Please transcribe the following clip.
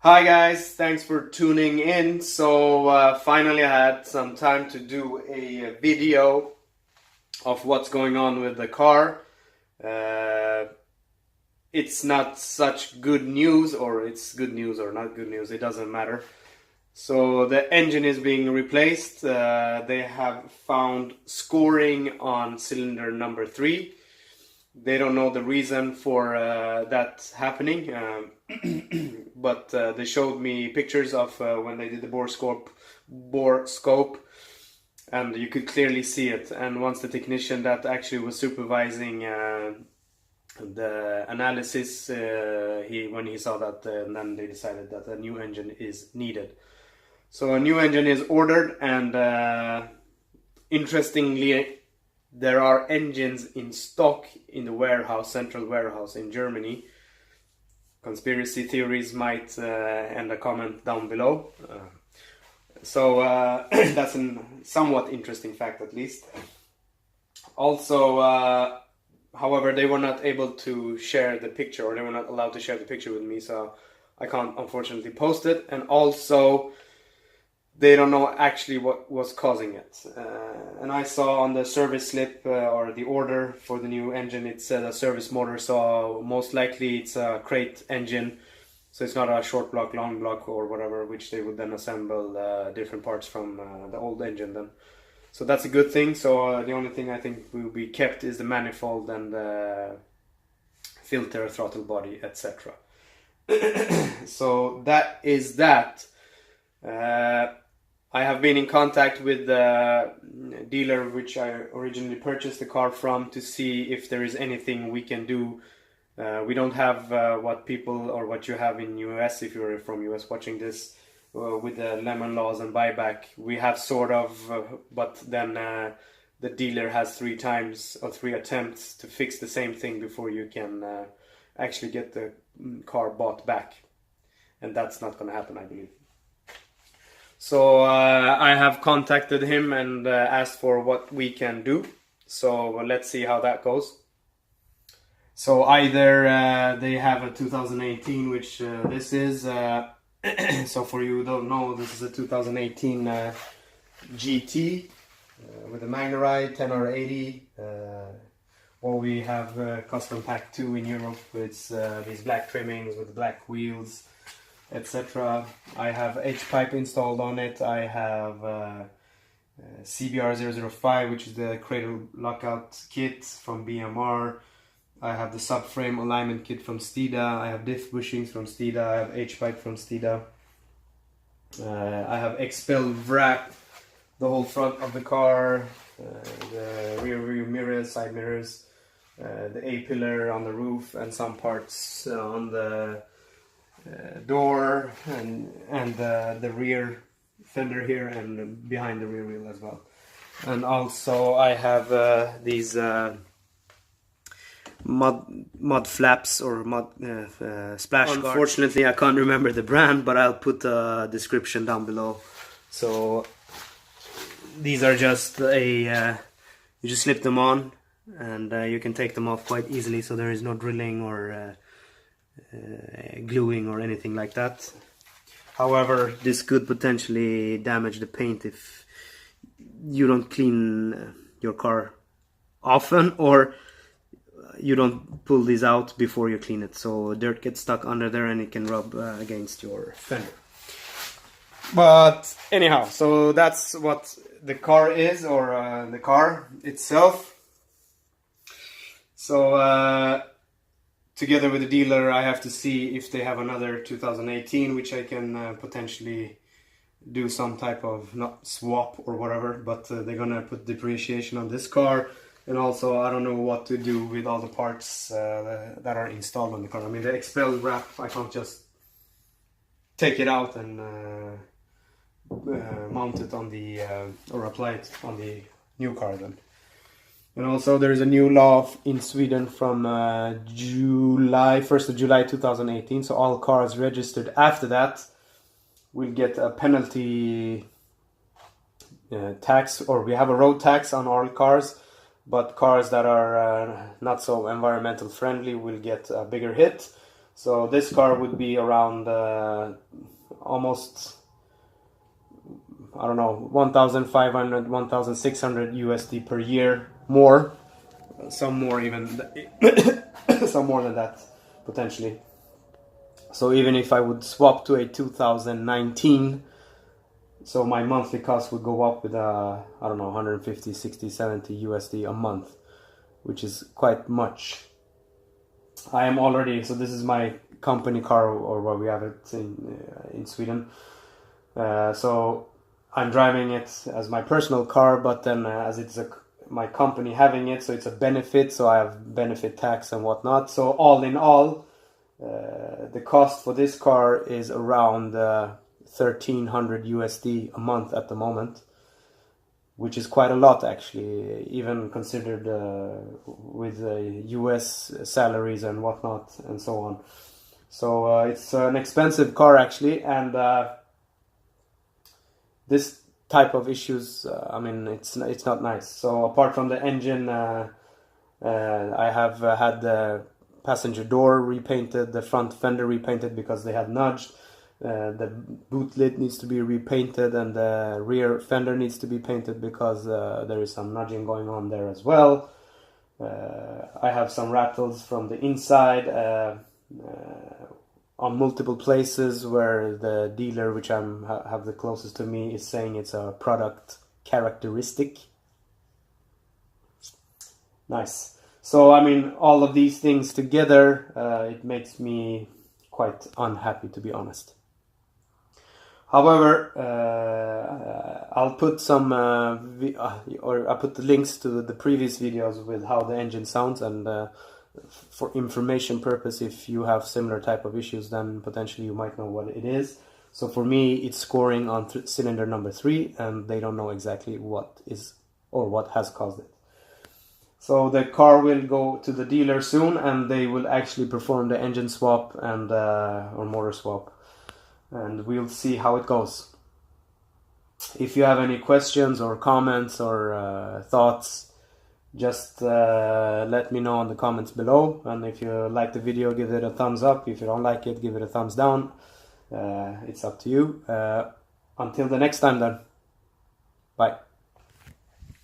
Hi guys, thanks for tuning in. Finally I had some time to do a video of what's going on with the car. It's not such good news, or it's good news or not good news, it doesn't matter. So the engine is being replaced. They have found scoring on cylinder number 3. They don't know the reason for that happening, but they showed me pictures of when they did the bore scope, and you could clearly see it. And once the technician that actually was supervising the analysis, when he saw that, then they decided that a new engine is needed. So a new engine is ordered, and interestingly, there are engines in stock in the central warehouse in Germany. Conspiracy theories might end a comment down below. That's a somewhat interesting fact, at least. Also, however, they were not able to share the picture, or they were not allowed to share the picture with me, so I can't unfortunately post it. And also, they don't know actually what was causing it. And I saw on the service slip or the order for the new engine, it said a service motor, so most likely it's a crate engine. So it's not a short block, long block or whatever, which they would then assemble different parts from the old engine then. So that's a good thing. So the only thing I think will be kept is the manifold and the filter, throttle body, etc. So that is that. I have been in contact with the dealer which I originally purchased the car from to see if there is anything we can do. We don't have what you have in US, if you're from US watching this, with the lemon laws and buyback. We have sort of, but then the dealer has 3 attempts to fix the same thing before you can actually get the car bought back. And that's not going to happen, I believe. So I have contacted him and asked for what we can do. So let's see how that goes. So either they have a 2018, which this is. So for you who don't know, this is a 2018 GT with a Magneride 10R80. Or we have custom pack 2 in Europe with these black trimmings with black wheels, etc. I have H-pipe installed on it. I have CBR005, which is the cradle lockout kit from BMR. I have the subframe alignment kit from Stida. I have diff bushings from Stida. I have H-pipe from Stida. I have expel wrap the whole front of the car, the rear view mirrors, side mirrors, the A-pillar on the roof, and some parts on the door and the rear fender here and behind the rear wheel as well. And also I have these mud flaps or mud splash guards. Unfortunately I can't remember the brand, but I'll put a description down below. So these are just you just slip them on, and you can take them off quite easily, so there is no drilling or gluing or anything like that. However, this could potentially damage the paint if you don't clean your car often, or you don't pull these out before you clean it, so dirt gets stuck under there and it can rub against your fender. But anyhow, so that's what the car is, or the car itself. So together with the dealer, I have to see if they have another 2018, which I can potentially do some type of, not swap or whatever, but they're gonna put depreciation on this car. And also, I don't know what to do with all the parts that are installed on the car. I mean, the expel wrap, I can't just take it out and mount it on the, or apply it on the new car then. And also there's a new law in Sweden from 1st of July 2018, so all cars registered after that will get a penalty tax, or we have a road tax on all cars, but cars that are not so environmental friendly will get a bigger hit. So this car would be around almost, I don't know, 1,500, 1,600 USD per year more. Some more even, some more than that potentially. So even if I would swap to a 2019, so my monthly cost would go up with I don't know, 150, 60, 70 USD a month, which is quite much. I am already, so this is my company car, or where we have it in Sweden. So I'm driving it as my personal car, but then as it's my company having it, so it's a benefit, so I have benefit tax and whatnot. So all in all, the cost for this car is around 1,300 USD a month at the moment, which is quite a lot actually, even considered with US salaries and whatnot and so on. So it's an expensive car actually, and this type of issues, I mean, it's not nice. So apart from the engine, I have had the passenger door repainted, the front fender repainted because they had nudged, the boot lid needs to be repainted, and the rear fender needs to be painted because there is some nudging going on there as well. I have some rattles from the inside on multiple places where the dealer, which have the closest to me, is saying it's a product characteristic. Nice. So I mean, all of these things together, it makes me quite unhappy, to be honest. However, I'll put some or I'll put the links to the previous videos with how the engine sounds, and for information purpose, if you have similar type of issues, then potentially you might know what it is. So for me, it's scoring on cylinder number 3, and they don't know exactly what is or what has caused it. So the car will go to the dealer soon, and they will actually perform the engine swap and or motor swap, and we'll see how it goes. If you have any questions or comments or thoughts, just let me know in the comments below, and if you like the video, give it a thumbs up. If you don't like it, give it a thumbs down. It's up to you. Until the next time then, bye.